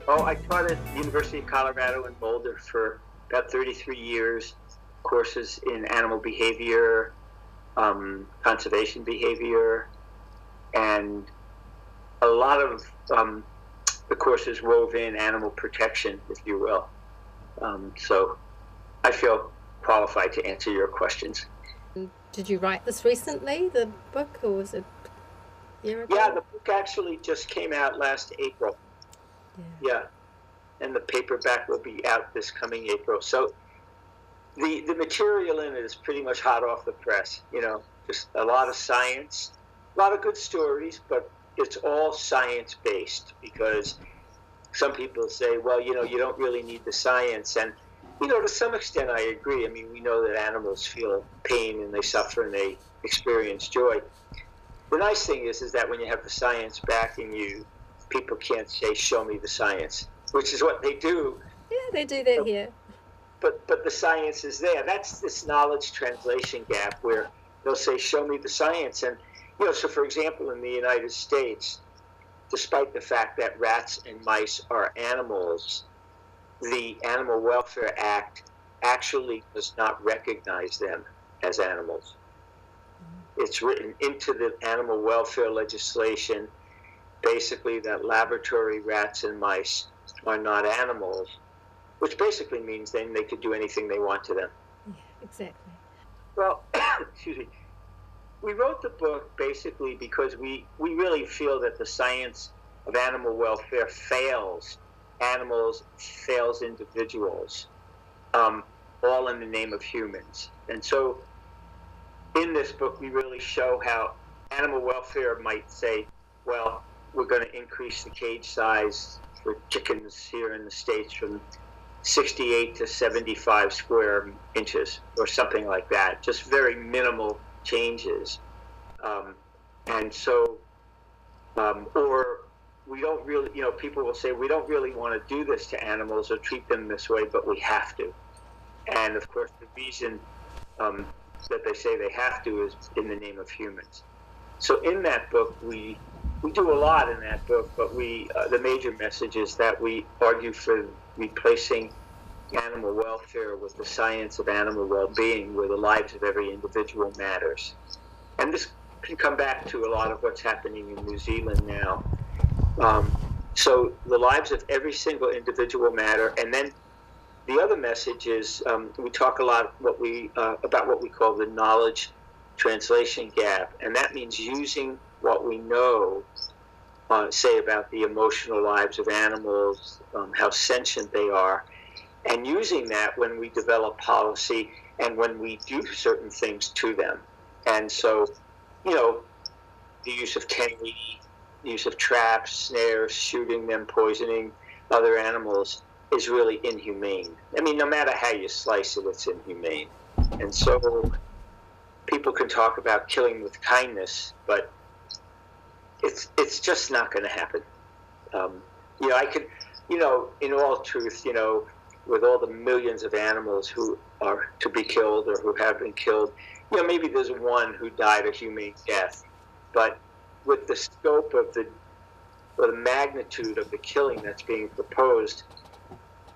Oh, I taught at the University of Colorado in Boulder for about 33 years, courses in animal behavior, conservation behavior, and a lot of the courses wove in animal protection, if you will. So I feel qualified to answer your questions. Did you write this recently, the book, or was it a year ago? Yeah, the book actually just came out last April. Yeah. And the paperback will be out this coming April. So the material in it is pretty much hot off the press, just a lot of science, a lot of good stories, but it's all science-based, because some people say, well, you don't really need the science. And, to some extent I agree. I mean, we know that animals feel pain and they suffer and they experience joy. The nice thing is that when you have the science backing you, people can't say, show me the science, which is what they do. Yeah, they do that here. But the science is there. That's this knowledge translation gap where they'll say, show me the science. And, so for example, in the United States, despite the fact that rats and mice are animals, the Animal Welfare Act actually does not recognize them as animals. It's written into the animal welfare legislation, basically, that laboratory rats and mice are not animals, which basically means then they could do anything they want to them. Yeah, exactly. Well, excuse me. We wrote the book basically because we really feel that the science of animal welfare fails animals, fails individuals, all in the name of humans. And so in this book, we really show how animal welfare might say, well, we're going to increase the cage size for chickens here in the States from 68 to 75 square inches or something like that, just very minimal changes. And so, or we don't really, people will say, we don't really want to do this to animals or treat them this way, but we have to. And of course, the reason that they say they have to is in the name of humans. So in that book, we do a lot in that book, but the major message is that we argue for replacing animal welfare with the science of animal well-being, where the lives of every individual matters. And this can come back to a lot of what's happening in New Zealand now. So the lives of every single individual matter. And then the other message is we talk a lot about what we call the knowledge translation gap. And that means using what we know, say about the emotional lives of animals, how sentient they are, and using that when we develop policy and when we do certain things to them. And so, the use of candy, the use of traps, snares, shooting them, poisoning other animals is really inhumane. I mean, no matter how you slice it, it's inhumane. And so people can talk about killing with kindness, but it's just not going to happen. I could, in all truth, with all the millions of animals who are to be killed or who have been killed, maybe there's one who died a humane death. But with the scope of the magnitude of the killing that's being proposed,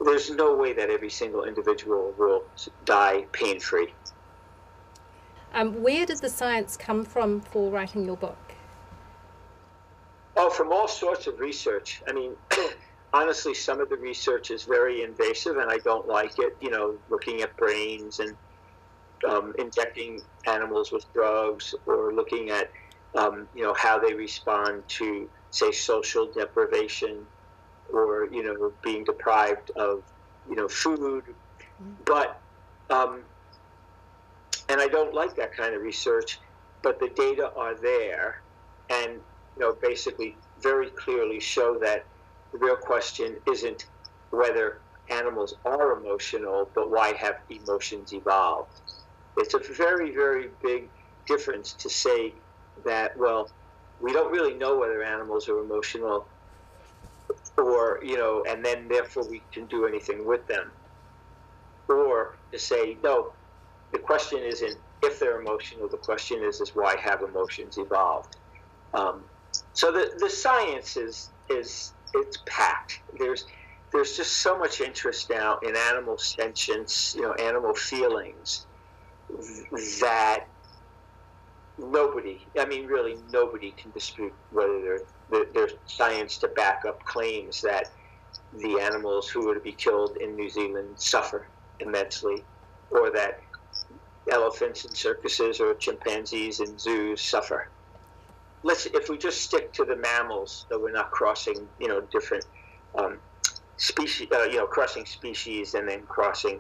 there's no way that every single individual will die pain-free. Where did the science come from for writing your book? Oh, from all sorts of research. I mean, honestly, some of the research is very invasive, and I don't like it. Looking at brains and injecting animals with drugs, or looking at how they respond to, say, social deprivation, or being deprived of food. But and I don't like that kind of research. But the data are there, and basically very clearly show that the real question isn't whether animals are emotional, but why have emotions evolved. It's a very, very big difference to say that, well, we don't really know whether animals are emotional, or, and then therefore we can do anything with them. Or to say, no, the question isn't if they're emotional, the question is why have emotions evolved. So the science is it's packed. there's just so much interest now in animal sentience, animal feelings, that nobody can dispute whether there's science to back up claims that the animals who were to be killed in New Zealand suffer immensely, or that elephants in circuses or chimpanzees in zoos suffer. If we just stick to the mammals, so we're not crossing, different species, crossing species and then crossing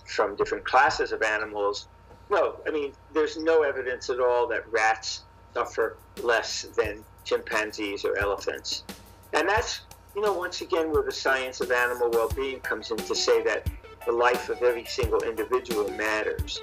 from different classes of animals. No, there's no evidence at all that rats suffer less than chimpanzees or elephants. And that's, once again, where the science of animal well-being comes in to say that the life of every single individual matters.